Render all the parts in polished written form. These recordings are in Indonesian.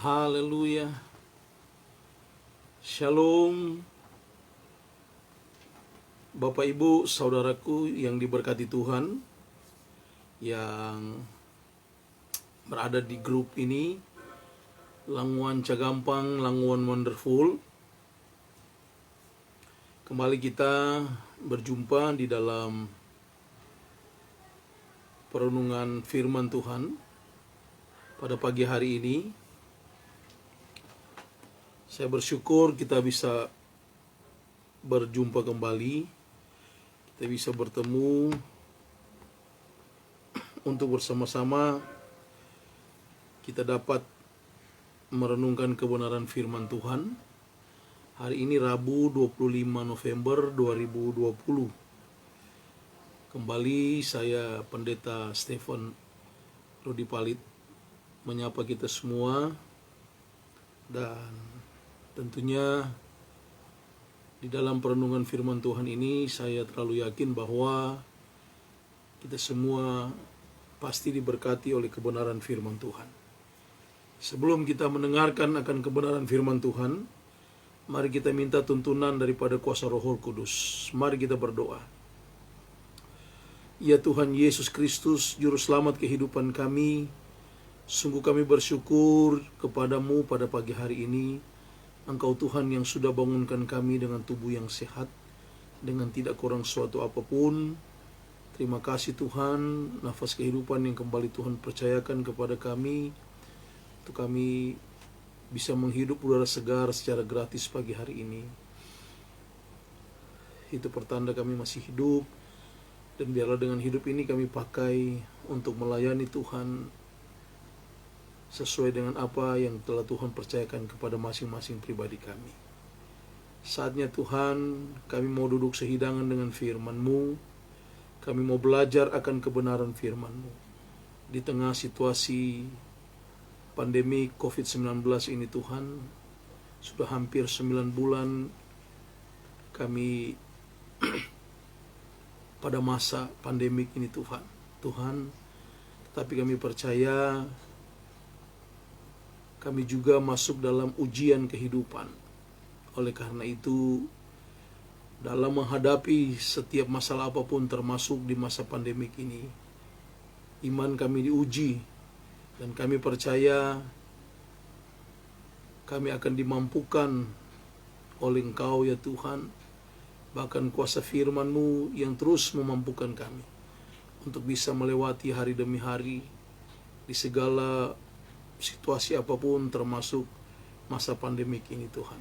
Haleluya. Shalom Bapak Ibu Saudaraku yang diberkati Tuhan, yang berada di grup ini, Languan Cagampang, Languan Wonderful. Kembali kita berjumpa di dalam perenungan firman Tuhan pada pagi hari ini. Saya bersyukur kita bisa berjumpa kembali, kita bisa bertemu untuk bersama-sama kita dapat merenungkan kebenaran firman Tuhan. Hari ini Rabu 25 November 2020. Kembali saya Pendeta Stephen Rudi Palit menyapa kita semua, dan tentunya di dalam perenungan firman Tuhan ini saya terlalu yakin bahwa kita semua pasti diberkati oleh kebenaran firman Tuhan. Sebelum kita mendengarkan akan kebenaran firman Tuhan, mari kita minta tuntunan daripada kuasa Roh Kudus. Mari kita berdoa. Ya Tuhan Yesus Kristus, Juru Selamat kehidupan kami, sungguh kami bersyukur kepadamu pada pagi hari ini. Engkau Tuhan yang sudah bangunkan kami dengan tubuh yang sehat, dengan tidak kurang suatu apapun. Terima kasih Tuhan, nafas kehidupan yang kembali Tuhan percayakan kepada kami, untuk kami bisa menghidup udara segar secara gratis pagi hari ini. Itu pertanda kami masih hidup, dan biarlah dengan hidup ini kami pakai untuk melayani Tuhan sesuai dengan apa yang telah Tuhan percayakan kepada masing-masing pribadi kami. Saatnya Tuhan, kami mau duduk sehidangan dengan firman-Mu. Kami mau belajar akan kebenaran firman-Mu. Di tengah situasi pandemi COVID-19 ini Tuhan, sudah hampir 9 bulan kami pada masa pandemik ini Tuhan, tetapi kami percaya kami juga masuk dalam ujian kehidupan. Oleh karena itu, dalam menghadapi setiap masalah apapun termasuk di masa pandemik ini, iman kami diuji, dan kami percaya kami akan dimampukan oleh Engkau ya Tuhan, bahkan kuasa firman-Mu yang terus memampukan kami untuk bisa melewati hari demi hari di segala situasi apapun termasuk masa pandemik ini Tuhan.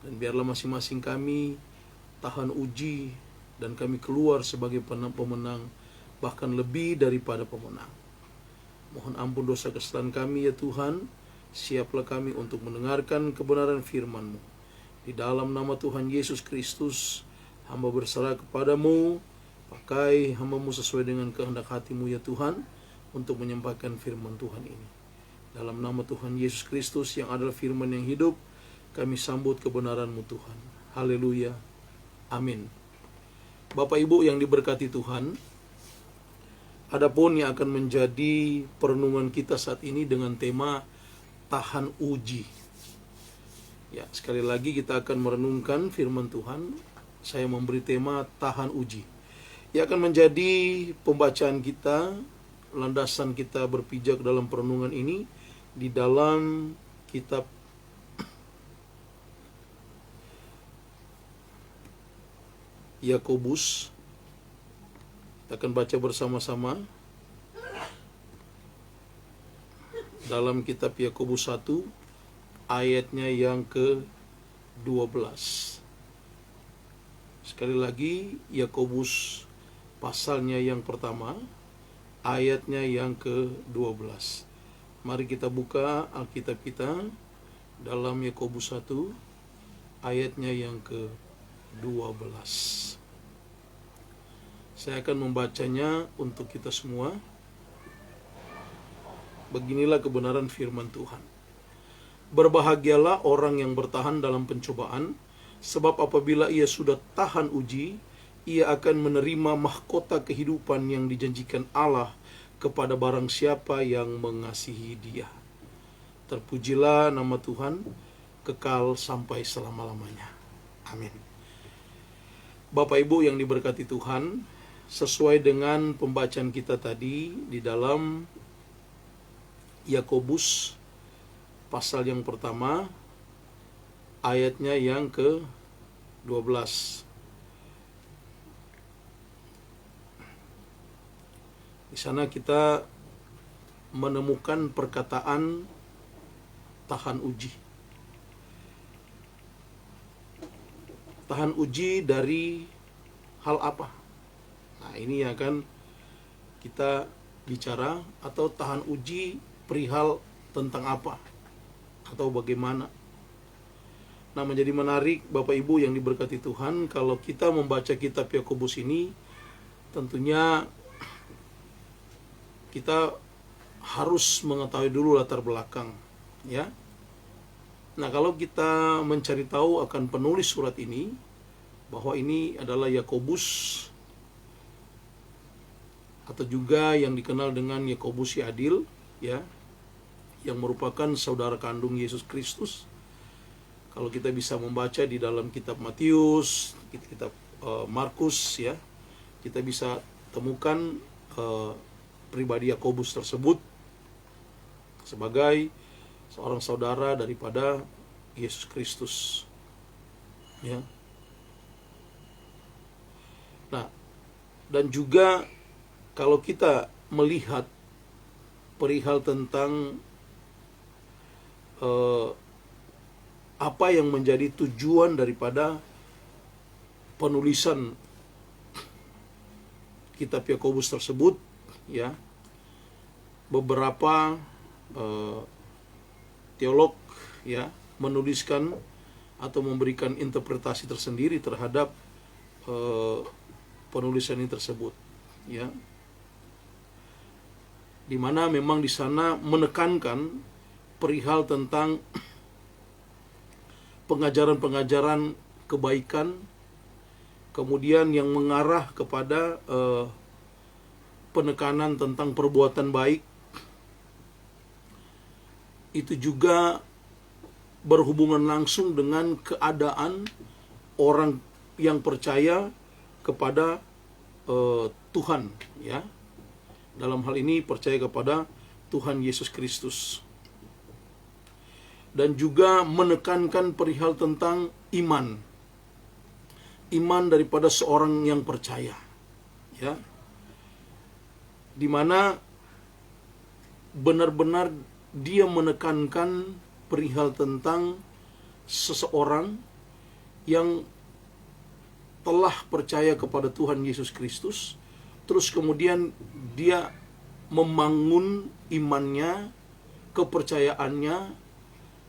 Dan biarlah masing-masing kami tahan uji, dan kami keluar sebagai pemenang, bahkan lebih daripada pemenang. Mohon ampun dosa kesalahan kami ya Tuhan. Siaplah kami untuk mendengarkan kebenaran firman-Mu. Di dalam nama Tuhan Yesus Kristus, hamba berserah kepadamu. Pakai hamba-Mu sesuai dengan kehendak hati-Mu ya Tuhan, untuk menyampaikan firman Tuhan ini. Dalam nama Tuhan Yesus Kristus yang adalah firman yang hidup, kami sambut kebenaran-Mu Tuhan. Haleluya. Amin. Bapak Ibu yang diberkati Tuhan, adapun yang akan menjadi perenungan kita saat ini dengan tema tahan uji. Ya, sekali lagi kita akan merenungkan firman Tuhan. Saya memberi tema tahan uji. Yang akan menjadi pembacaan kita, landasan kita berpijak dalam perenungan ini di dalam kitab Yakobus. Kita akan baca bersama-sama dalam kitab Yakobus 1 ayatnya yang ke-12. Sekali lagi, Yakobus pasalnya yang pertama, ayatnya yang ke-12. Mari kita buka Alkitab kita dalam Yakobus 1 ayatnya yang ke-12. Saya akan membacanya untuk kita semua. Beginilah kebenaran firman Tuhan. Berbahagialah orang yang bertahan dalam pencobaan, sebab apabila ia sudah tahan uji, ia akan menerima mahkota kehidupan yang dijanjikan Allah kepada barang siapa yang mengasihi Dia. Terpujilah nama Tuhan, kekal sampai selama-lamanya. Amin. Bapak Ibu yang diberkati Tuhan, sesuai dengan pembacaan kita tadi di dalam Yakobus pasal yang pertama, ayatnya yang ke-12. Di sana kita menemukan perkataan tahan uji. Tahan uji dari hal apa? Nah, ini akan kita bicara, atau tahan uji perihal tentang apa atau bagaimana. Nah, menjadi menarik Bapak Ibu yang diberkati Tuhan, kalau kita membaca kitab Yakobus ini, tentunya kita harus mengetahui dulu latar belakang, ya. Nah, kalau kita mencari tahu akan penulis surat ini, bahwa ini adalah Yakobus, atau juga yang dikenal dengan Yakobus si Adil, ya, yang merupakan saudara kandung Yesus Kristus. Kalau kita bisa membaca di dalam kitab Matius, kitab Markus, ya, kita bisa temukan pribadi Yakobus tersebut sebagai seorang saudara daripada Yesus Kristus, ya. Nah, dan juga kalau kita melihat perihal tentang apa yang menjadi tujuan daripada penulisan kitab Yakobus tersebut, ya, beberapa teolog, ya, menuliskan atau memberikan interpretasi tersendiri terhadap penulisan ini tersebut, ya, di mana memang di sana menekankan perihal tentang pengajaran-pengajaran kebaikan, kemudian yang mengarah kepada penekanan tentang perbuatan baik. Itu juga berhubungan langsung dengan keadaan orang yang percaya kepada Tuhan, ya. Dalam hal ini percaya kepada Tuhan Yesus Kristus. Dan juga menekankan perihal tentang iman. Iman daripada seorang yang percaya, ya. Di mana benar-benar dia menekankan perihal tentang seseorang yang telah percaya kepada Tuhan Yesus Kristus, terus kemudian dia membangun imannya, kepercayaannya,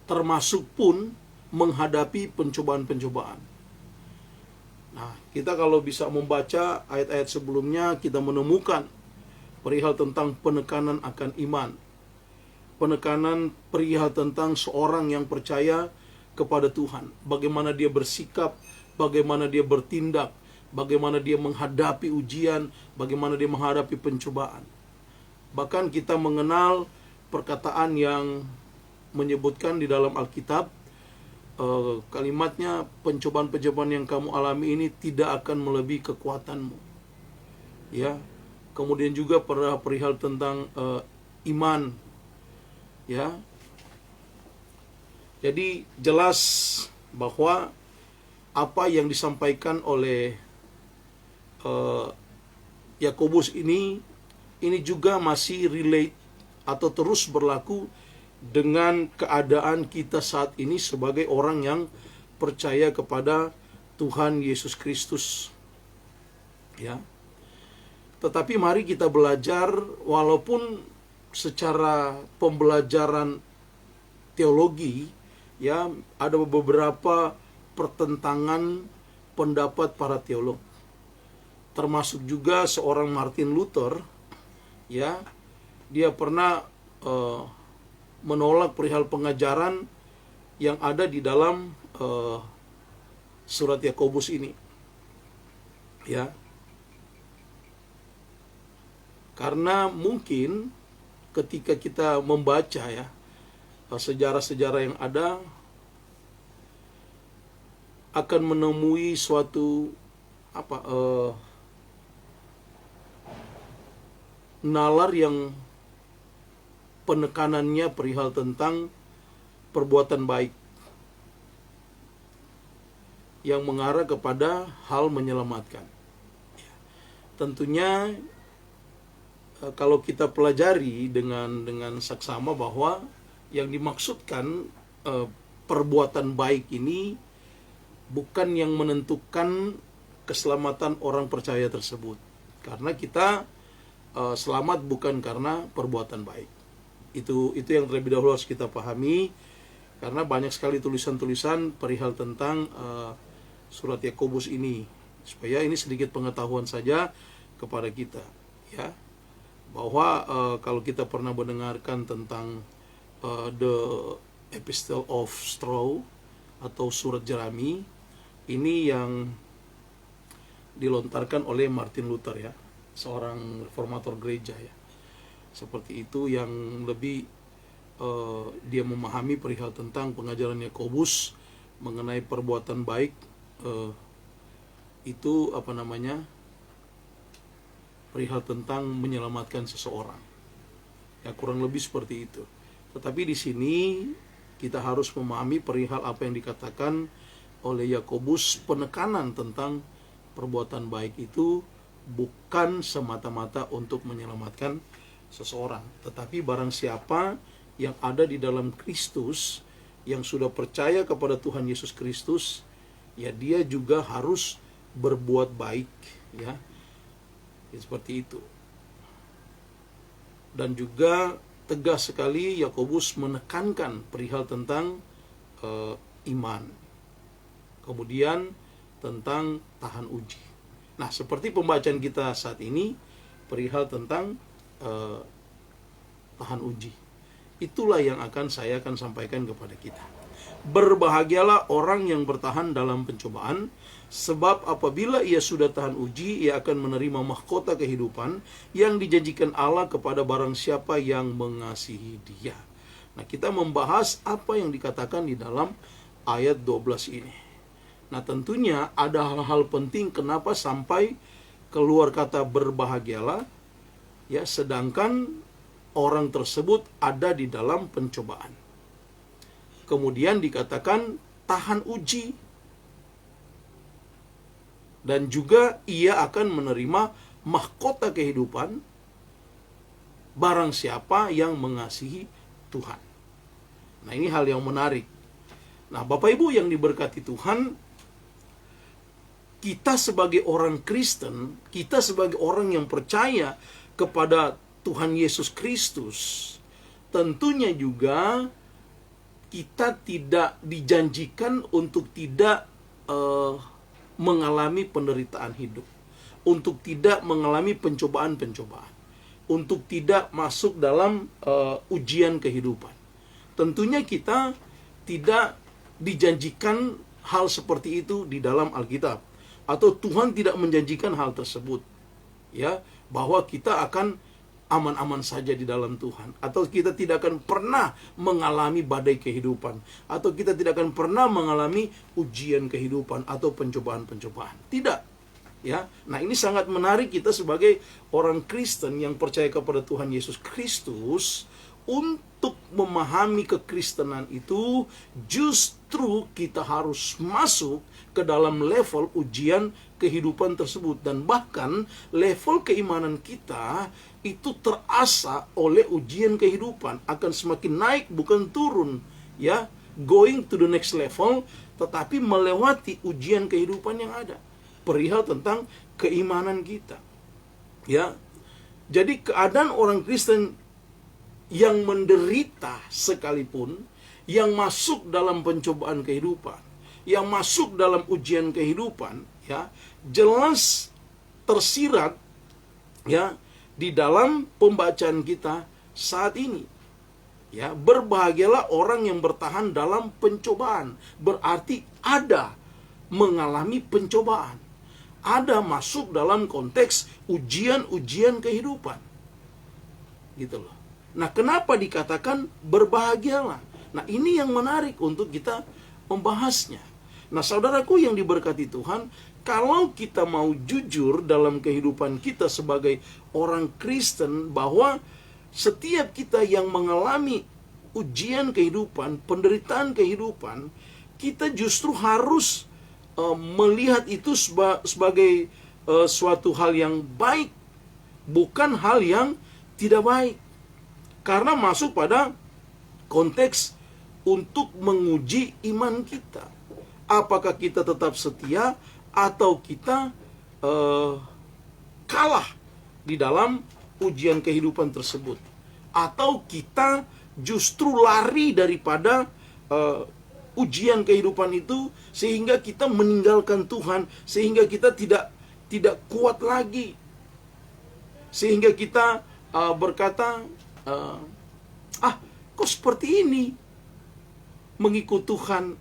termasuk pun menghadapi pencobaan-pencobaan. Nah, kita kalau bisa membaca ayat-ayat sebelumnya, kita menemukan perihal tentang penekanan akan iman. Penekanan perihal tentang seorang yang percaya kepada Tuhan. Bagaimana dia bersikap, bagaimana dia bertindak, bagaimana dia menghadapi ujian, bagaimana dia menghadapi pencobaan. Bahkan kita mengenal perkataan yang menyebutkan di dalam Alkitab, kalimatnya, pencobaan-pencobaan yang kamu alami ini tidak akan melebihi kekuatanmu, ya. Kemudian juga perihal tentang iman, ya. Jadi jelas bahwa apa yang disampaikan oleh Yakobus ini juga masih relate atau terus berlaku dengan keadaan kita saat ini sebagai orang yang percaya kepada Tuhan Yesus Kristus, ya. Tetapi mari kita belajar, walaupun secara pembelajaran teologi, ya, ada beberapa pertentangan pendapat para teolog. Termasuk juga seorang Martin Luther, ya, dia pernah menolak perihal pengajaran yang ada di dalam surat Yakobus ini, ya. Karena mungkin ketika kita membaca, ya, sejarah-sejarah yang ada akan menemui suatu nalar yang penekanannya perihal tentang perbuatan baik yang mengarah kepada hal menyelamatkan. Tentunya kalau kita pelajari dengan saksama bahwa yang dimaksudkan perbuatan baik ini bukan yang menentukan keselamatan orang percaya tersebut. Karena kita selamat bukan karena perbuatan baik. Itu yang terlebih dahulu harus kita pahami, karena banyak sekali tulisan-tulisan perihal tentang surat Yakobus ini, supaya ini sedikit pengetahuan saja kepada kita, ya, bahwa kalau kita pernah mendengarkan tentang the Epistle of Straw atau surat jerami, ini yang dilontarkan oleh Martin Luther, ya, seorang reformator gereja, ya, seperti itu, yang lebih dia memahami perihal tentang pengajaran Yakobus mengenai perbuatan baik, itu perihal tentang menyelamatkan seseorang, ya, kurang lebih seperti itu. Tetapi di sini kita harus memahami perihal apa yang dikatakan oleh Yakobus, penekanan tentang perbuatan baik itu bukan semata-mata untuk menyelamatkan seseorang, tetapi barang siapa yang ada di dalam Kristus, yang sudah percaya kepada Tuhan Yesus Kristus, ya, dia juga harus berbuat baik, ya, seperti itu. Dan juga tegas sekali Yakobus menekankan perihal tentang iman, kemudian tentang tahan uji. Nah, seperti pembacaan kita saat ini perihal tentang tahan uji, itulah yang saya akan sampaikan kepada kita. Berbahagialah orang yang bertahan dalam pencobaan, sebab apabila ia sudah tahan uji, ia akan menerima mahkota kehidupan yang dijanjikan Allah kepada barang siapa yang mengasihi Dia. Nah, kita membahas apa yang dikatakan di dalam ayat 12 ini. Nah, tentunya ada hal-hal penting kenapa sampai keluar kata berbahagialah, ya, sedangkan orang tersebut ada di dalam pencobaan. Kemudian dikatakan tahan uji, dan juga ia akan menerima mahkota kehidupan barang siapa yang mengasihi Tuhan. Nah, ini hal yang menarik. Nah, Bapak Ibu yang diberkati Tuhan, kita sebagai orang Kristen, kita sebagai orang yang percaya kepada Tuhan Yesus Kristus, tentunya juga kita tidak dijanjikan untuk tidak mengalami penderitaan hidup, untuk tidak mengalami pencobaan-pencobaan, untuk tidak masuk dalam ujian kehidupan. Tentunya kita tidak dijanjikan hal seperti itu di dalam Alkitab, atau Tuhan tidak menjanjikan hal tersebut, ya, bahwa kita akan aman-aman saja di dalam Tuhan, atau kita tidak akan pernah mengalami badai kehidupan, atau kita tidak akan pernah mengalami ujian kehidupan atau pencobaan-pencobaan. Tidak, ya. Nah, ini sangat menarik kita sebagai orang Kristen yang percaya kepada Tuhan Yesus Kristus. Untuk memahami kekristenan itu, justru kita harus masuk ke dalam level ujian kehidupan tersebut, dan bahkan level keimanan kita itu terasa oleh ujian kehidupan, akan semakin naik bukan turun, ya, going to the next level, tetapi melewati ujian kehidupan yang ada perihal tentang keimanan kita, ya. Jadi keadaan orang Kristen yang menderita sekalipun, yang masuk dalam pencobaan kehidupan, yang masuk dalam ujian kehidupan, ya, jelas tersirat, ya, di dalam pembacaan kita saat ini, ya. Berbahagialah orang yang bertahan dalam pencobaan, berarti ada mengalami pencobaan, ada masuk dalam konteks ujian-ujian kehidupan, gitu loh. Nah, kenapa dikatakan berbahagialah? Nah, ini yang menarik untuk kita membahasnya. Nah, saudaraku yang diberkati Tuhan, kalau kita mau jujur dalam kehidupan kita sebagai orang Kristen, bahwa setiap kita yang mengalami ujian kehidupan, penderitaan kehidupan, kita justru harus melihat itu sebagai suatu hal yang baik, bukan hal yang tidak baik. Karena masuk pada konteks untuk menguji iman kita. Apakah kita tetap setia atau kita kalah di dalam ujian kehidupan tersebut, atau kita justru lari daripada ujian kehidupan itu sehingga kita meninggalkan Tuhan, sehingga kita tidak kuat lagi, sehingga kita berkata, kok seperti ini mengikut Tuhan.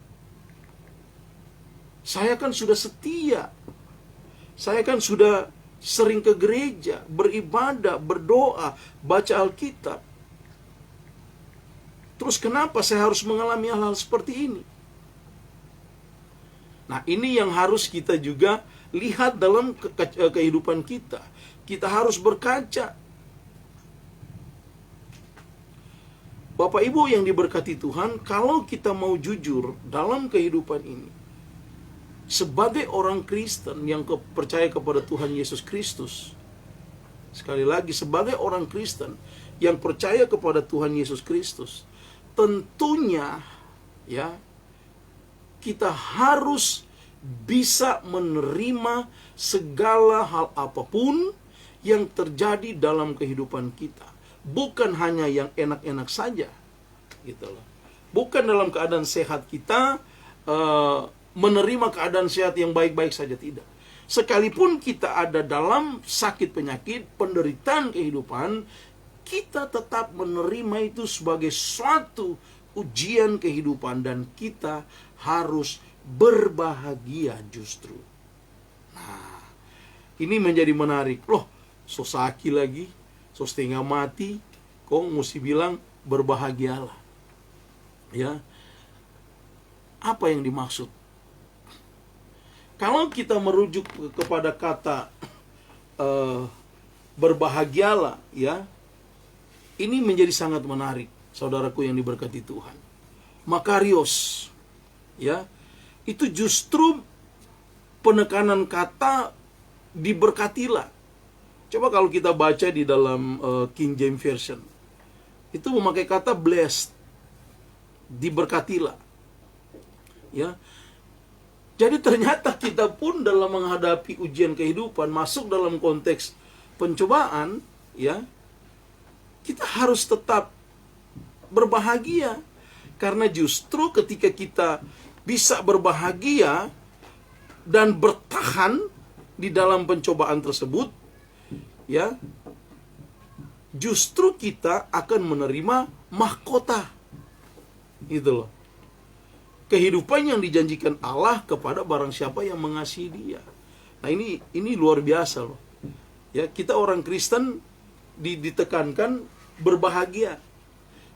Saya kan sudah setia. Saya kan sudah sering ke gereja, beribadah, berdoa, baca Alkitab. Terus kenapa saya harus mengalami hal-hal seperti ini? Nah, ini yang harus kita juga lihat dalam kehidupan kita. Kita harus berkaca. Bapak Ibu yang diberkati Tuhan, kalau kita mau jujur dalam kehidupan ini, sebagai orang Kristen yang percaya kepada Tuhan Yesus Kristus, sekali lagi, sebagai orang Kristen yang percaya kepada Tuhan Yesus Kristus, tentunya ya, kita harus bisa menerima segala hal apapun yang terjadi dalam kehidupan kita. Bukan hanya yang enak-enak saja, gitu loh. Bukan dalam keadaan sehat kita menerima keadaan sehat yang baik-baik saja, tidak. Sekalipun kita ada dalam sakit penyakit, penderitaan kehidupan, kita tetap menerima itu sebagai suatu ujian kehidupan, dan kita harus berbahagia justru. Nah, ini menjadi menarik. Loh, so sakit lagi, so setengah mati, kok mesti bilang berbahagialah. Ya, apa yang dimaksud? Kalau kita merujuk kepada kata berbahagialah, ya, ini menjadi sangat menarik, saudaraku yang diberkati Tuhan. Makarios, ya, itu justru penekanan kata diberkatilah. Coba kalau kita baca di dalam King James Version, itu memakai kata blessed, diberkatilah. Ya. Jadi ternyata kita pun dalam menghadapi ujian kehidupan, masuk dalam konteks pencobaan, ya, kita harus tetap berbahagia. Karena justru ketika kita bisa berbahagia dan bertahan di dalam pencobaan tersebut, ya, justru kita akan menerima mahkota. Gitu loh. Kehidupan yang dijanjikan Allah kepada barang siapa yang mengasihi Dia. Nah, ini luar biasa loh. Ya, kita orang Kristen ditekankan berbahagia.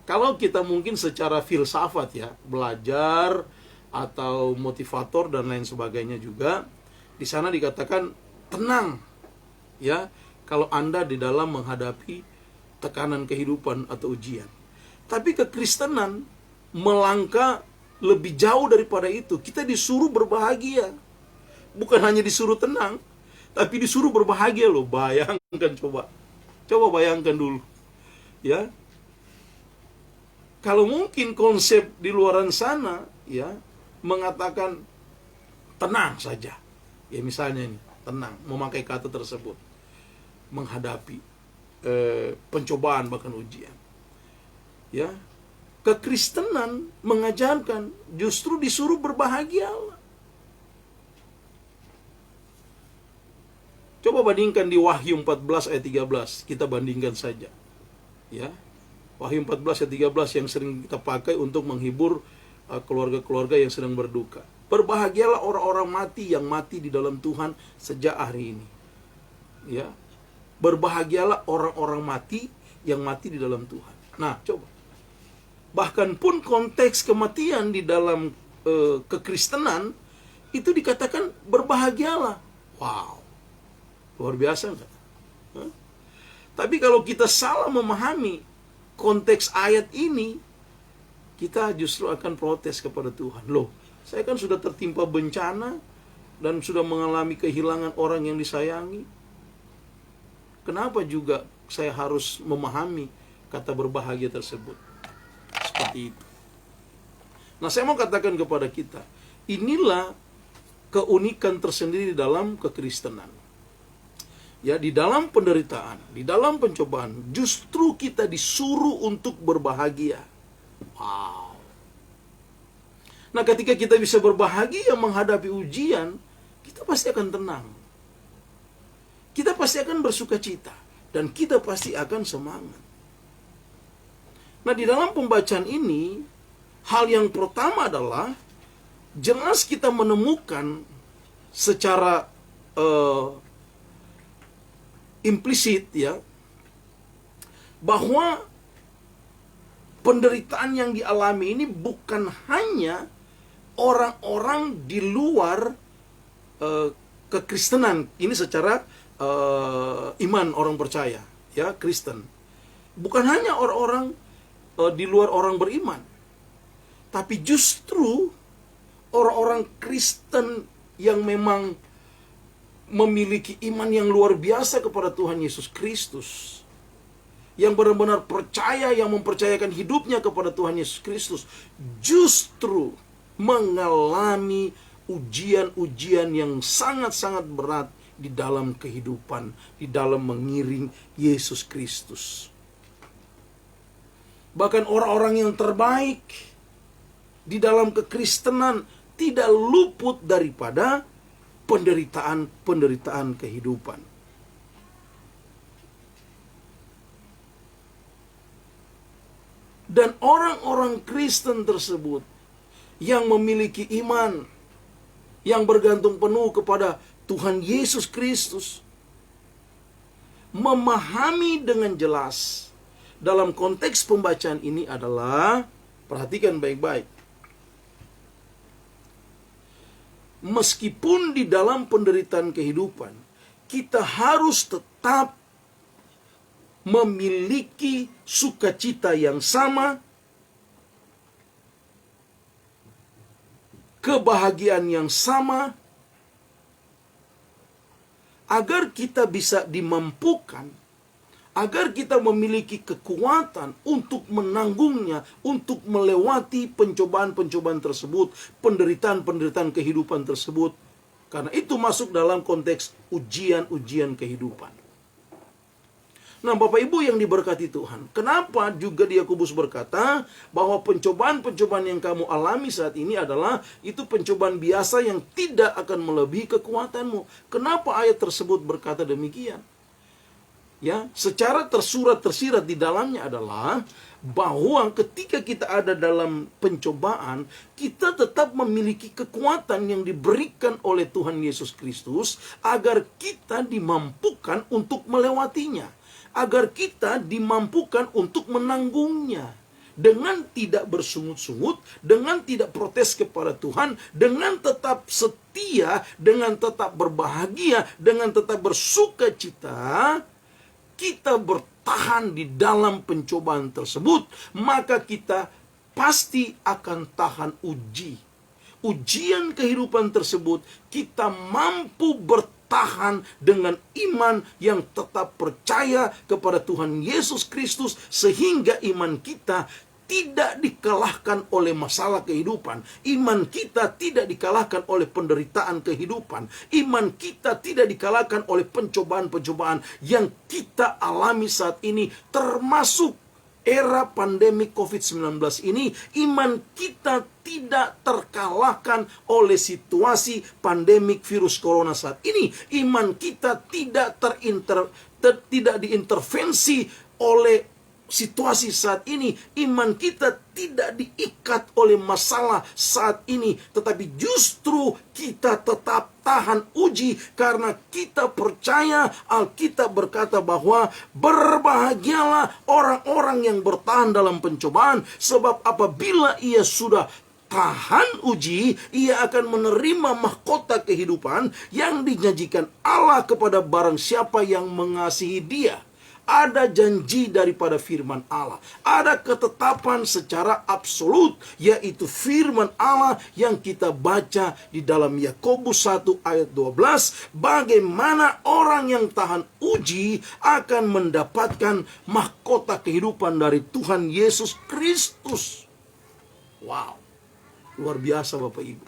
Kalau kita mungkin secara filsafat, ya, belajar atau motivator dan lain sebagainya juga, di sana dikatakan tenang, ya, kalau Anda di dalam menghadapi tekanan kehidupan atau ujian. Tapi kekristenan melangkah lebih jauh daripada itu. Kita disuruh berbahagia. Bukan hanya disuruh tenang, tapi disuruh berbahagia loh. Bayangkan, coba bayangkan dulu. Ya. Kalau mungkin konsep di luaran sana, ya, mengatakan tenang saja. Ya, misalnya ini, tenang, memakai kata tersebut menghadapi pencobaan bahkan ujian. Ya. Kekristenan mengajarkan justru disuruh berbahagialah. Coba bandingkan di Wahyu 14 ayat 13, kita bandingkan saja. Ya. Wahyu 14 ayat 13 yang sering kita pakai untuk menghibur keluarga-keluarga yang sedang berduka. Berbahagialah orang-orang mati yang mati di dalam Tuhan sejak hari ini. Ya. Berbahagialah orang-orang mati yang mati di dalam Tuhan. Nah, coba. Bahkan pun konteks kematian di dalam kekristenan itu dikatakan berbahagialah. Wow, luar biasa enggak? Hah? Tapi kalau kita salah memahami konteks ayat ini, kita justru akan protes kepada Tuhan. Loh, saya kan sudah tertimpa bencana dan sudah mengalami kehilangan orang yang disayangi. Kenapa juga saya harus memahami kata berbahagia tersebut? Seperti itu. Nah, saya mau katakan kepada kita, inilah keunikan tersendiri dalam kekristenan. Ya, di dalam penderitaan, di dalam pencobaan, justru kita disuruh untuk berbahagia. Wow. Nah, ketika kita bisa berbahagia menghadapi ujian, kita pasti akan tenang. Kita pasti akan bersuka cita. Dan kita pasti akan semangat. Nah, di dalam pembacaan ini, hal yang pertama adalah jelas kita menemukan secara implisit, ya, bahwa penderitaan yang dialami ini bukan hanya orang-orang di luar kekristenan. Ini secara iman orang percaya, ya, Kristen. Bukan hanya orang-orang di luar orang beriman, tapi justru orang-orang Kristen yang memang memiliki iman yang luar biasa kepada Tuhan Yesus Kristus, yang benar-benar percaya, yang mempercayakan hidupnya kepada Tuhan Yesus Kristus, justru mengalami ujian-ujian yang sangat-sangat berat di dalam kehidupan, di dalam mengiring Yesus Kristus. Bahkan orang-orang yang terbaik di dalam kekristenan tidak luput daripada penderitaan-penderitaan kehidupan. Dan orang-orang Kristen tersebut yang memiliki iman, yang bergantung penuh kepada Tuhan Yesus Kristus, memahami dengan jelas dalam konteks pembacaan ini adalah, perhatikan baik-baik, meskipun di dalam penderitaan kehidupan, kita harus tetap memiliki sukacita yang sama, kebahagiaan yang sama, agar kita bisa dimampukan, agar kita memiliki kekuatan untuk menanggungnya, untuk melewati pencobaan-pencobaan tersebut, penderitaan-penderitaan kehidupan tersebut. Karena itu masuk dalam konteks ujian-ujian kehidupan. Nah, Bapak Ibu yang diberkati Tuhan, kenapa juga Yakobus berkata bahwa pencobaan-pencobaan yang kamu alami saat ini adalah itu pencobaan biasa yang tidak akan melebihi kekuatanmu. Kenapa ayat tersebut berkata demikian? Ya, secara tersirat di dalamnya adalah bahwa ketika kita ada dalam pencobaan, kita tetap memiliki kekuatan yang diberikan oleh Tuhan Yesus Kristus agar kita dimampukan untuk melewatinya, agar kita dimampukan untuk menanggungnya dengan tidak bersungut-sungut, dengan tidak protes kepada Tuhan, dengan tetap setia, dengan tetap berbahagia, dengan tetap bersuka cita. Kita bertahan di dalam pencobaan tersebut, maka kita pasti akan tahan ujian kehidupan tersebut. Kita mampu bertahan dengan iman yang tetap percaya kepada Tuhan Yesus Kristus, sehingga iman kita tidak dikalahkan oleh masalah kehidupan. Iman kita tidak dikalahkan oleh penderitaan kehidupan. Iman kita tidak dikalahkan oleh pencobaan-pencobaan yang kita alami saat ini, termasuk era pandemi COVID-19 ini. Iman kita tidak terkalahkan oleh situasi pandemik virus corona saat ini. Iman kita tidak diintervensi oleh situasi saat ini, iman kita tidak diikat oleh masalah saat ini, tetapi justru kita tetap tahan uji karena kita percaya Alkitab berkata bahwa berbahagialah orang-orang yang bertahan dalam pencobaan, sebab apabila ia sudah tahan uji, ia akan menerima mahkota kehidupan yang dijanjikan Allah kepada barang siapa yang mengasihi Dia. Ada janji daripada firman Allah. Ada ketetapan secara absolut, yaitu firman Allah yang kita baca di dalam Yakobus 1 ayat 12. Bagaimana orang yang tahan uji akan mendapatkan mahkota kehidupan dari Tuhan Yesus Kristus. Wow, luar biasa Bapak Ibu.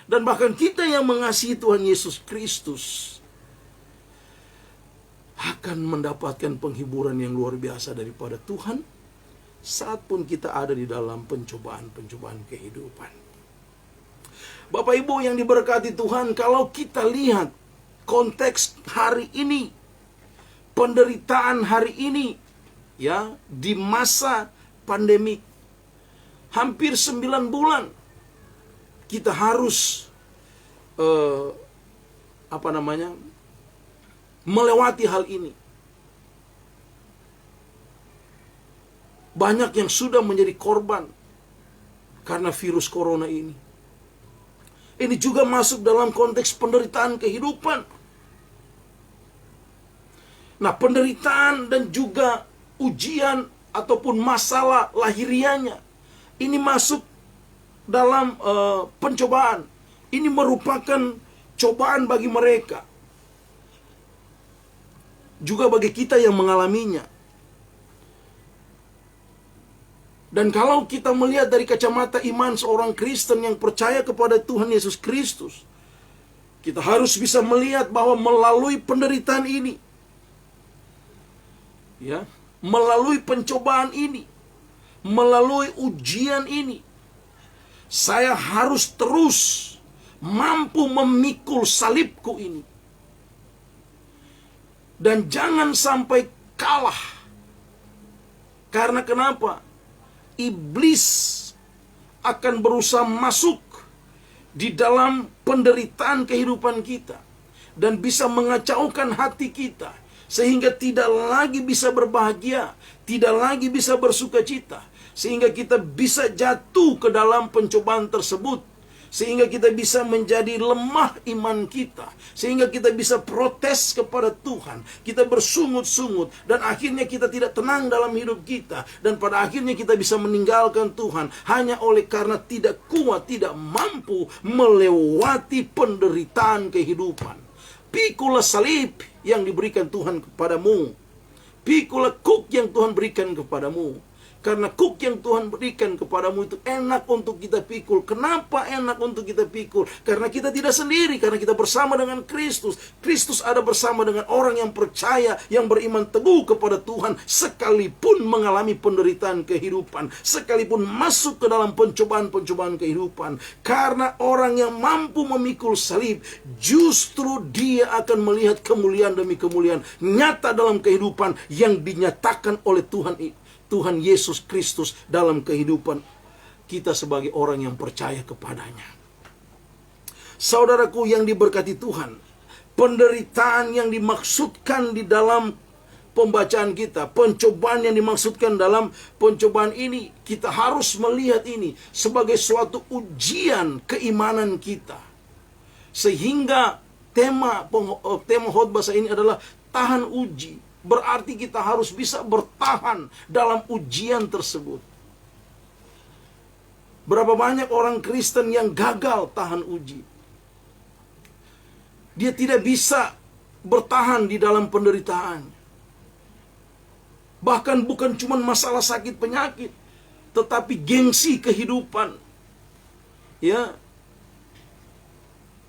Dan bahkan kita yang mengasihi Tuhan Yesus Kristus akan mendapatkan penghiburan yang luar biasa daripada Tuhan saat pun kita ada di dalam pencobaan-pencobaan kehidupan. Bapak Ibu yang diberkati Tuhan, kalau kita lihat konteks hari ini, penderitaan hari ini, ya, di masa pandemik, hampir 9 bulan kita harus melewati hal ini. Banyak yang sudah menjadi korban karena virus corona ini. Ini juga masuk dalam konteks penderitaan kehidupan. Nah, penderitaan dan juga ujian ataupun masalah lahirianya ini masuk dalam pencobaan. Ini merupakan cobaan bagi mereka, juga bagi kita yang mengalaminya. Dan kalau kita melihat dari kacamata iman seorang Kristen yang percaya kepada Tuhan Yesus Kristus, kita harus bisa melihat bahwa melalui penderitaan ini, ya, melalui pencobaan ini, melalui ujian ini, saya harus terus mampu memikul salibku ini. Dan jangan sampai kalah. Karena kenapa? Iblis akan berusaha masuk di dalam penderitaan kehidupan kita dan bisa mengacaukan hati kita sehingga tidak lagi bisa berbahagia, tidak lagi bisa bersukacita, sehingga kita bisa jatuh ke dalam pencobaan tersebut, sehingga kita bisa menjadi lemah iman kita, sehingga kita bisa protes kepada Tuhan, kita bersungut-sungut, dan akhirnya kita tidak tenang dalam hidup kita, dan pada akhirnya kita bisa meninggalkan Tuhan hanya oleh karena tidak kuat, tidak mampu melewati penderitaan kehidupan. Pikulah salib yang diberikan Tuhan kepadamu, pikulah kuk yang Tuhan berikan kepadamu. Karena kuk yang Tuhan berikan kepadamu itu enak untuk kita pikul. Kenapa enak untuk kita pikul? Karena kita tidak sendiri, karena kita bersama dengan Kristus. Kristus ada bersama dengan orang yang percaya, yang beriman teguh kepada Tuhan, sekalipun mengalami penderitaan kehidupan, sekalipun masuk ke dalam pencobaan-pencobaan kehidupan. Karena orang yang mampu memikul salib, justru dia akan melihat kemuliaan demi kemuliaan nyata dalam kehidupan yang dinyatakan oleh Tuhan Yesus Kristus dalam kehidupan kita sebagai orang yang percaya kepadanya. Saudaraku yang diberkati Tuhan, penderitaan yang dimaksudkan di dalam pembacaan kita, pencobaan yang dimaksudkan dalam pencobaan ini, kita harus melihat ini sebagai suatu ujian keimanan kita. Sehingga tema khotbah saya ini adalah tahan uji. Berarti kita harus bisa bertahan dalam ujian tersebut. Berapa banyak orang Kristen yang gagal tahan uji. Dia tidak bisa bertahan di dalam penderitaan. Bahkan bukan cuma masalah sakit penyakit, tetapi gengsi kehidupan. Ya,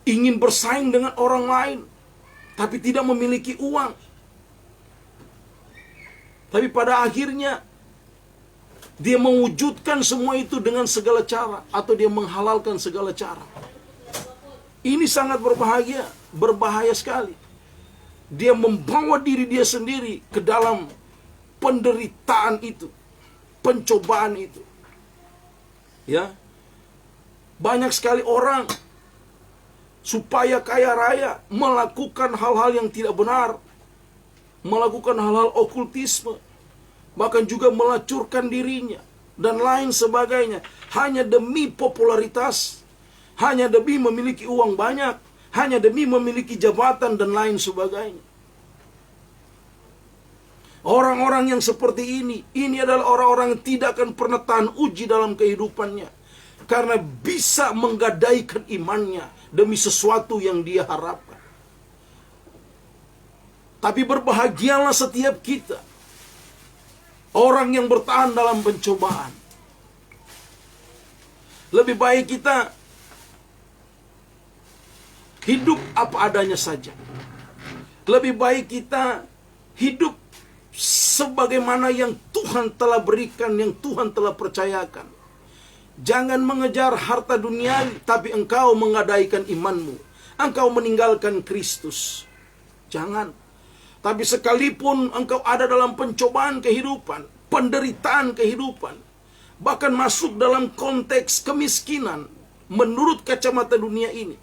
ingin bersaing dengan orang lain, tapi tidak memiliki uang. Tapi pada akhirnya dia mewujudkan semua itu dengan segala cara, atau dia menghalalkan segala cara. Ini sangat berbahaya sekali. Dia membawa diri dia sendiri ke dalam penderitaan itu, pencobaan itu. Ya, banyak sekali orang supaya kaya raya melakukan hal-hal yang tidak benar, melakukan hal-hal okultisme, bahkan juga melacurkan dirinya dan lain sebagainya, hanya demi popularitas, hanya demi memiliki uang banyak, hanya demi memiliki jabatan dan lain sebagainya. Orang-orang yang seperti ini adalah orang-orang yang tidak akan pernah tahan uji dalam kehidupannya, karena bisa menggadaikan imannya demi sesuatu yang dia harapkan. Tapi berbahagialah setiap kita, orang yang bertahan dalam pencobaan. Lebih baik kita hidup apa adanya saja. Lebih baik kita hidup sebagaimana yang Tuhan telah berikan, yang Tuhan telah percayakan. Jangan mengejar harta duniawi, tapi engkau menggadaikan imanmu. Engkau meninggalkan Kristus. Jangan. Tapi sekalipun engkau ada dalam pencobaan kehidupan, penderitaan kehidupan, bahkan masuk dalam konteks kemiskinan, menurut kacamata dunia ini,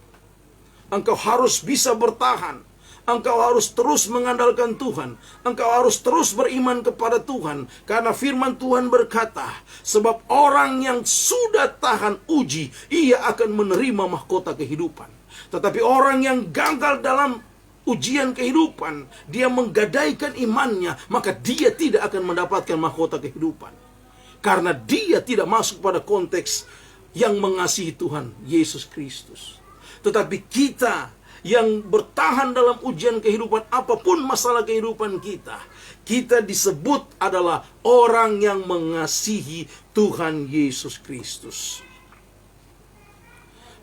engkau harus bisa bertahan. Engkau harus terus mengandalkan Tuhan. Engkau harus terus beriman kepada Tuhan. Karena firman Tuhan berkata, sebab orang yang sudah tahan uji, ia akan menerima mahkota kehidupan. Tetapi orang yang gagal dalam ujian kehidupan, dia menggadaikan imannya, maka dia tidak akan mendapatkan mahkota kehidupan. Karena dia tidak masuk pada konteks yang mengasihi Tuhan Yesus Kristus. Tetapi kita yang bertahan dalam ujian kehidupan, apapun masalah kehidupan kita, kita disebut adalah orang yang mengasihi Tuhan Yesus Kristus.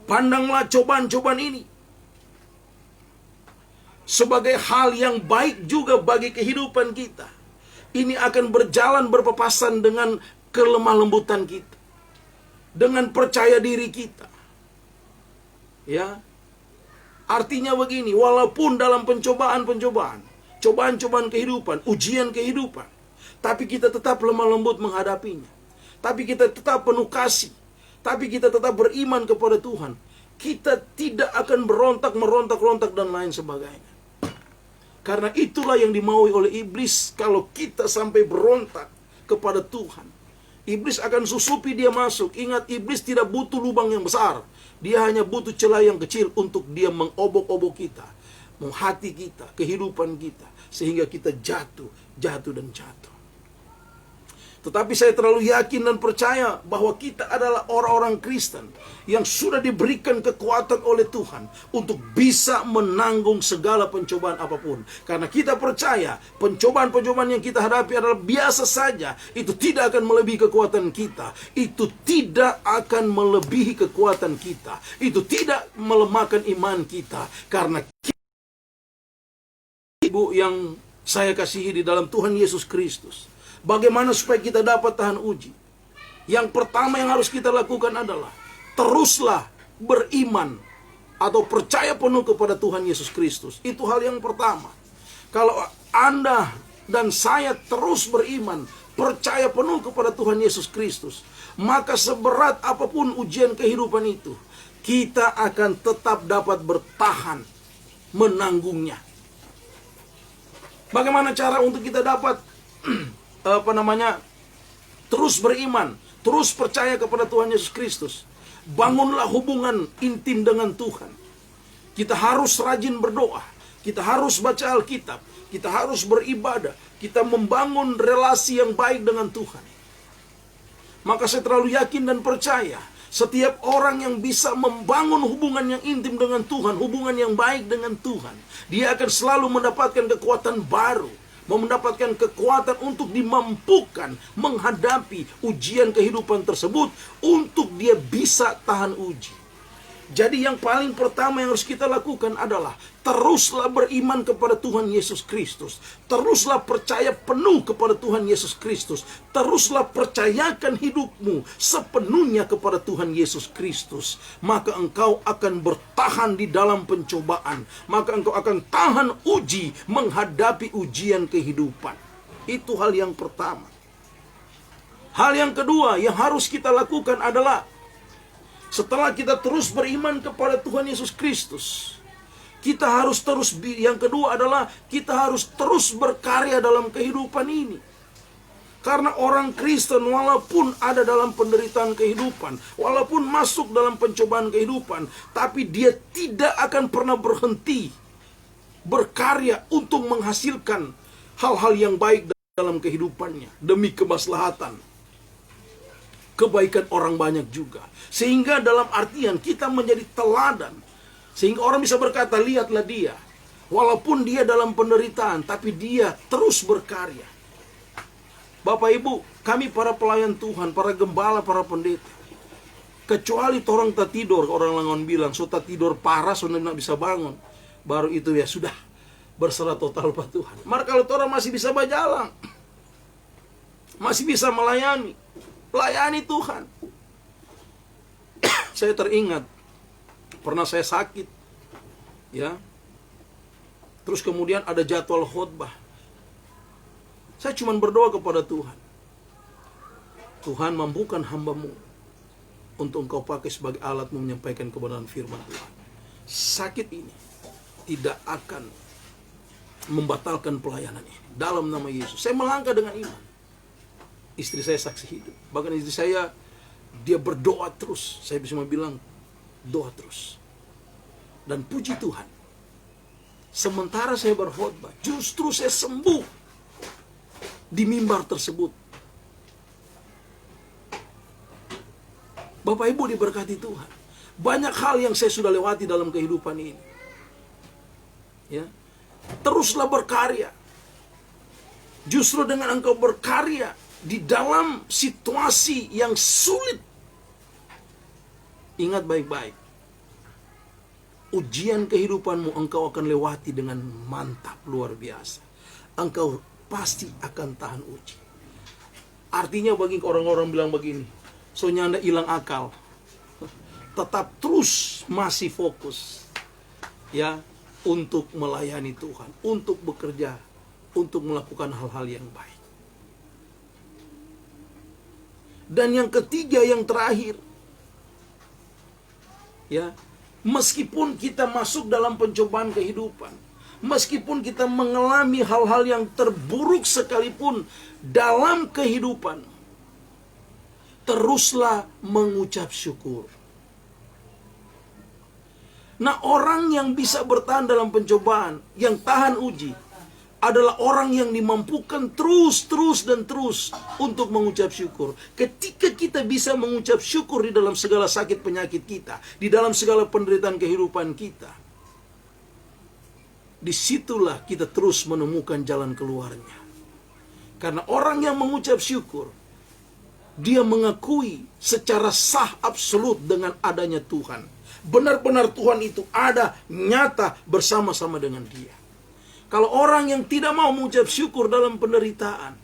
Pandanglah cobaan-cobaan ini sebagai hal yang baik juga bagi kehidupan kita. Ini akan berjalan berpapasan dengan kelemah lembutan kita, dengan percaya diri kita. Ya, artinya begini, walaupun dalam cobaan-cobaan kehidupan, ujian kehidupan, tapi kita tetap lemah lembut menghadapinya. Tapi kita tetap penuh kasih. Tapi kita tetap beriman kepada Tuhan. Kita tidak akan merontak dan lain sebagainya. Karena itulah yang dimaui oleh iblis. Kalau kita sampai berontak kepada Tuhan, iblis akan susupi dia masuk. Ingat, iblis tidak butuh lubang yang besar. Dia hanya butuh celah yang kecil untuk dia mengobok-obok kita, menghati kita, kehidupan kita, sehingga kita jatuh dan jatuh. Tetapi saya terlalu yakin dan percaya bahwa kita adalah orang-orang Kristen yang sudah diberikan kekuatan oleh Tuhan untuk bisa menanggung segala pencobaan apapun. Karena kita percaya pencobaan-pencobaan yang kita hadapi adalah biasa saja. Itu tidak akan melebihi kekuatan kita. Itu tidak akan melebihi kekuatan kita. Itu tidak melemahkan iman kita. Karena Ibu yang saya kasihi di dalam Tuhan Yesus Kristus, bagaimana supaya kita dapat tahan uji? Yang pertama yang harus kita lakukan adalah teruslah beriman atau percaya penuh kepada Tuhan Yesus Kristus. Itu hal yang pertama. Kalau Anda dan saya terus beriman, percaya penuh kepada Tuhan Yesus Kristus, maka seberat apapun ujian kehidupan itu, kita akan tetap dapat bertahan menanggungnya. Bagaimana cara untuk kita dapat terus beriman, terus percaya kepada Tuhan Yesus Kristus? Bangunlah hubungan intim dengan Tuhan. Kita harus rajin berdoa, kita harus baca Alkitab, kita harus beribadah, kita membangun relasi yang baik dengan Tuhan. Maka saya terlalu yakin dan percaya, setiap orang yang bisa membangun hubungan yang intim dengan Tuhan, hubungan yang baik dengan Tuhan, dia akan selalu mendapatkan kekuatan baru, mendapatkan kekuatan untuk dimampukan menghadapi ujian kehidupan tersebut, untuk dia bisa tahan uji. Jadi yang paling pertama yang harus kita lakukan adalah teruslah beriman kepada Tuhan Yesus Kristus. Teruslah percaya penuh kepada Tuhan Yesus Kristus. Teruslah percayakan hidupmu sepenuhnya kepada Tuhan Yesus Kristus. Maka engkau akan bertahan di dalam pencobaan. Maka engkau akan tahan uji menghadapi ujian kehidupan. Itu hal yang pertama. Hal yang kedua yang harus kita lakukan adalah setelah kita terus beriman kepada Tuhan Yesus Kristus, kita harus terus, yang kedua adalah kita harus terus berkarya dalam kehidupan ini. Karena orang Kristen walaupun ada dalam penderitaan kehidupan, walaupun masuk dalam pencobaan kehidupan, tapi dia tidak akan pernah berhenti berkarya untuk menghasilkan hal-hal yang baik dalam kehidupannya demi kemaslahatan, kebaikan orang banyak juga. Sehingga dalam artian kita menjadi teladan, sehingga orang bisa berkata, lihatlah dia, walaupun dia dalam penderitaan, tapi dia terus berkarya. Bapak Ibu, kami para pelayan Tuhan, para gembala, para pendeta, kecuali orang tak tidur, orang Langon bilang, so tak tidur parah, so tidak bisa bangun, baru itu ya sudah berserah total pada Tuhan. Maka kalau orang masih bisa berjalan, masih bisa melayani Tuhan. Saya teringat pernah saya sakit, ya. Terus kemudian ada jadwal khotbah. Saya cuma berdoa kepada Tuhan. Tuhan, mampukan hamba-Mu untuk Engkau pakai sebagai alat-Mu menyampaikan kebenaran firman Tuhan. Sakit ini tidak akan membatalkan pelayanan ini. Dalam nama Yesus. Saya melangkah dengan iman. Istri saya saksi hidup. Bahkan istri saya, dia berdoa terus. Saya bisa bilang, doa terus. Dan puji Tuhan, sementara saya berkhotbah, justru saya sembuh di mimbar tersebut. Bapak Ibu diberkati Tuhan. Banyak hal yang saya sudah lewati dalam kehidupan ini. Ya. Teruslah berkarya. Justru dengan engkau berkarya di dalam situasi yang sulit, ingat baik-baik, ujian kehidupanmu engkau akan lewati dengan mantap, luar biasa. Engkau pasti akan tahan uji. Artinya bagi orang-orang bilang begini, so nyanda hilang akal, tetap terus masih fokus, ya, untuk melayani Tuhan, untuk bekerja, untuk melakukan hal-hal yang baik. Dan yang ketiga, yang terakhir, ya, meskipun kita masuk dalam pencobaan kehidupan, meskipun kita mengalami hal-hal yang terburuk sekalipun dalam kehidupan, teruslah mengucap syukur. Nah, orang yang bisa bertahan dalam pencobaan, yang tahan uji, adalah orang yang dimampukan terus untuk mengucap syukur. Ketika kita bisa mengucap syukur di dalam segala sakit penyakit kita, di dalam segala penderitaan kehidupan kita, disitulah kita terus menemukan jalan keluarnya. Karena orang yang mengucap syukur, dia mengakui secara sah absolut dengan adanya Tuhan. Benar-benar Tuhan itu ada, nyata, bersama-sama dengan dia. Kalau orang yang tidak mau mengucap syukur dalam penderitaan,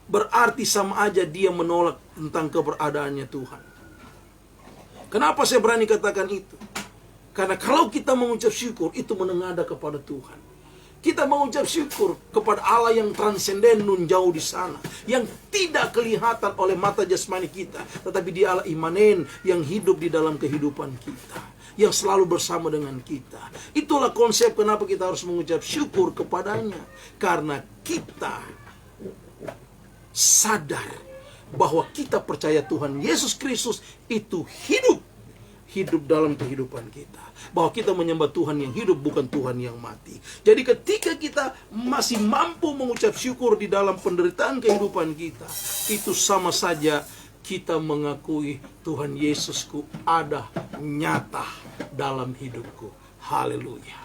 berarti sama aja dia menolak tentang keberadaannya Tuhan. Kenapa saya berani katakan itu? Karena kalau kita mengucap syukur, itu menengadah kepada Tuhan. Kita mengucap syukur kepada Allah yang transenden, nun jauh di sana, yang tidak kelihatan oleh mata jasmani kita, tetapi Dia Allah imanen yang hidup di dalam kehidupan kita, yang selalu bersama dengan kita. Itulah konsep kenapa kita harus mengucap syukur kepadanya. Karena kita sadar bahwa kita percaya Tuhan Yesus Kristus itu hidup dalam kehidupan kita. Bahwa kita menyembah Tuhan yang hidup, bukan Tuhan yang mati. Jadi ketika kita masih mampu mengucap syukur di dalam penderitaan kehidupan kita, itu sama saja kita mengakui Tuhan Yesusku ada, nyata dalam hidupku. Haleluya.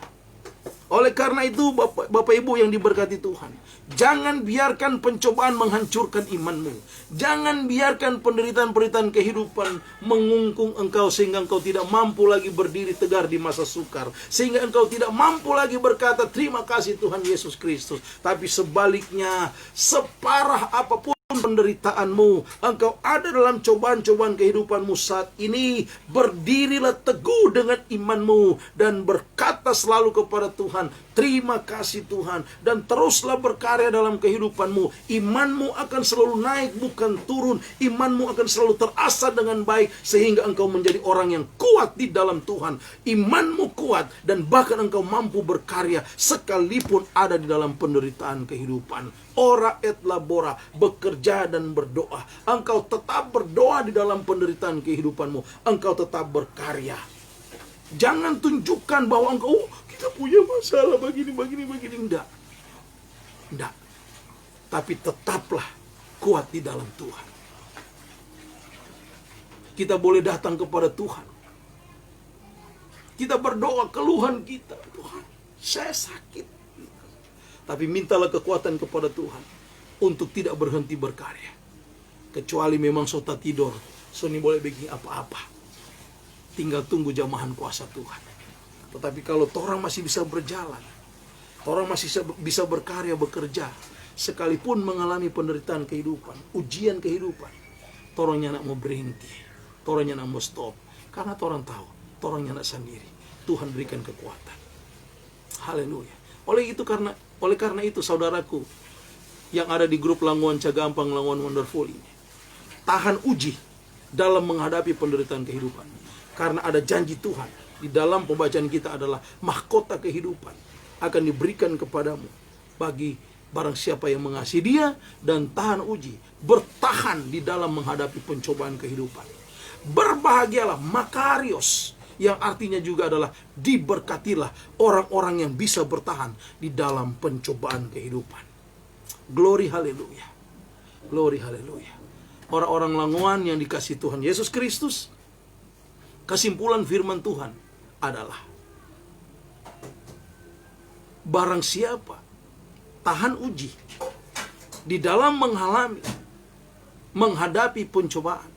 Oleh karena itu, Bapak Ibu yang diberkati Tuhan, jangan biarkan pencobaan menghancurkan imanmu. Jangan biarkan penderitaan-penderitaan kehidupan mengungkung engkau sehingga engkau tidak mampu lagi berdiri tegar di masa sukar. Sehingga engkau tidak mampu lagi berkata terima kasih Tuhan Yesus Kristus. Tapi sebaliknya, separah apapun penderitaanmu, engkau ada dalam cobaan-cobaan kehidupanmu saat ini, berdirilah teguh dengan imanmu dan berkata selalu kepada Tuhan, Terima kasih Tuhan. Dan teruslah berkarya dalam kehidupanmu. Imanmu akan selalu naik, bukan turun. Imanmu akan selalu terasa dengan baik, sehingga engkau menjadi orang yang kuat di dalam Tuhan. Imanmu kuat, dan bahkan engkau mampu berkarya sekalipun ada di dalam penderitaan kehidupan. Ora et labora, bekerja dan berdoa. Engkau tetap berdoa di dalam penderitaan kehidupanmu. Engkau tetap berkarya. Jangan tunjukkan bahwa engkau kita punya masalah begini. Enggak. Tapi tetaplah kuat di dalam Tuhan. Kita boleh datang kepada Tuhan. Kita berdoa keluhan kita. Tuhan, saya sakit. Tapi mintalah kekuatan kepada Tuhan untuk tidak berhenti berkarya. Kecuali memang sota tidur, Soni boleh bikin apa-apa. Tinggal tunggu jamahan kuasa Tuhan. Tetapi kalau orang masih bisa berjalan, orang masih bisa berkarya, bekerja, sekalipun mengalami penderitaan kehidupan, ujian kehidupan, orangnya nak mau berhenti, orangnya nak mau stop, karena orang tahu, orangnya nak sendiri. Tuhan berikan kekuatan. Haleluya. Oleh karena itu, saudaraku yang ada di grup Languan Cagampang, Languan Wonderful ini, tahan uji dalam menghadapi penderitaan kehidupan, karena ada janji Tuhan. Di dalam pembacaan kita adalah mahkota kehidupan akan diberikan kepadamu bagi barang siapa yang mengasihi Dia dan tahan uji, bertahan di dalam menghadapi pencobaan kehidupan. Berbahagialah, makarios, yang artinya juga adalah diberkatilah orang-orang yang bisa bertahan di dalam pencobaan kehidupan. Glory haleluya. Glory haleluya. Orang-orang Languan yang dikasihi Tuhan Yesus Kristus, kesimpulan firman Tuhan adalah barang siapa tahan uji di dalam menghadapi pencobaan,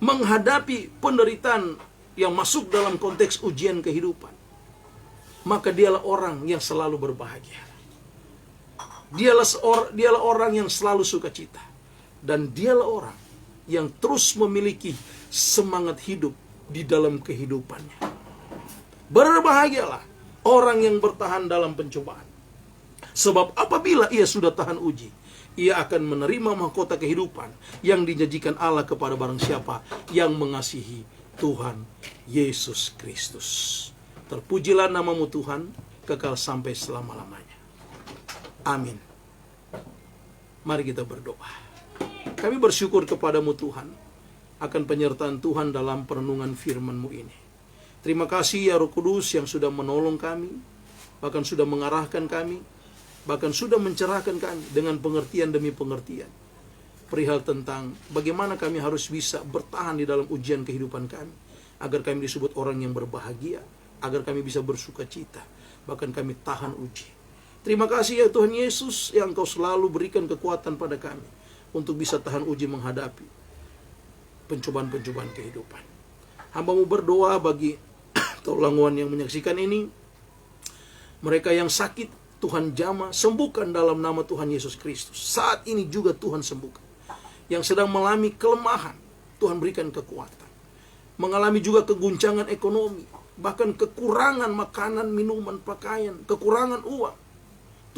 menghadapi penderitaan yang masuk dalam konteks ujian kehidupan, maka dialah orang yang selalu berbahagia. Dialah orang yang selalu sukacita, dan dialah orang yang terus memiliki semangat hidup di dalam kehidupannya. Berbahagialah orang yang bertahan dalam pencobaan, sebab apabila ia sudah tahan uji, ia akan menerima mahkota kehidupan yang dijanjikan Allah kepada barang siapa yang mengasihi Tuhan Yesus Kristus. Terpujilah namamu Tuhan, kekal sampai selama-lamanya. Amin. Mari kita berdoa. Kami bersyukur kepadamu Tuhan akan penyertaan Tuhan dalam perenungan firman-Mu ini. Terima kasih ya Roh Kudus yang sudah menolong kami, bahkan sudah mengarahkan kami, bahkan sudah mencerahkan kami dengan pengertian demi pengertian perihal tentang bagaimana kami harus bisa bertahan di dalam ujian kehidupan kami, agar kami disebut orang yang berbahagia, agar kami bisa bersuka cita, bahkan kami tahan uji. Terima kasih ya Tuhan Yesus yang Engkau selalu berikan kekuatan pada kami untuk bisa tahan uji menghadapi pencobaan-pencobaan kehidupan. Hamba-Mu berdoa bagi Languan yang menyaksikan ini, mereka yang sakit, Tuhan jamah, sembuhkan dalam nama Tuhan Yesus Kristus. Saat ini juga Tuhan sembuhkan. Yang sedang mengalami kelemahan, Tuhan berikan kekuatan. Mengalami juga keguncangan ekonomi, bahkan kekurangan makanan, minuman, pakaian, kekurangan uang,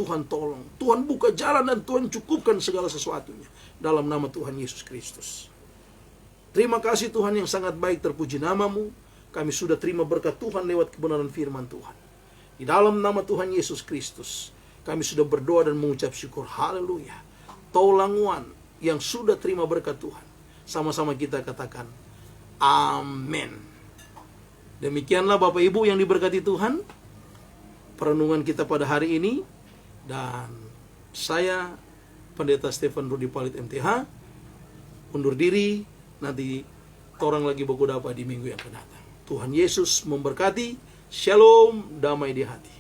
Tuhan tolong. Tuhan buka jalan dan Tuhan cukupkan segala sesuatunya dalam nama Tuhan Yesus Kristus. Terima kasih Tuhan yang sangat baik, terpuji namamu. Kami sudah terima berkat Tuhan lewat kebenaran firman Tuhan. Di dalam nama Tuhan Yesus Kristus, kami sudah berdoa dan mengucap syukur. Haleluya. Languan yang sudah terima berkat Tuhan, sama-sama kita katakan amin. Demikianlah Bapak Ibu yang diberkati Tuhan, perenungan kita pada hari ini. Dan saya, Pendeta Stefan Rudi Palit MTH, undur diri. Nanti orang lagi baku dapat di minggu yang akan datang. Tuhan Yesus memberkati. Shalom, damai di hati.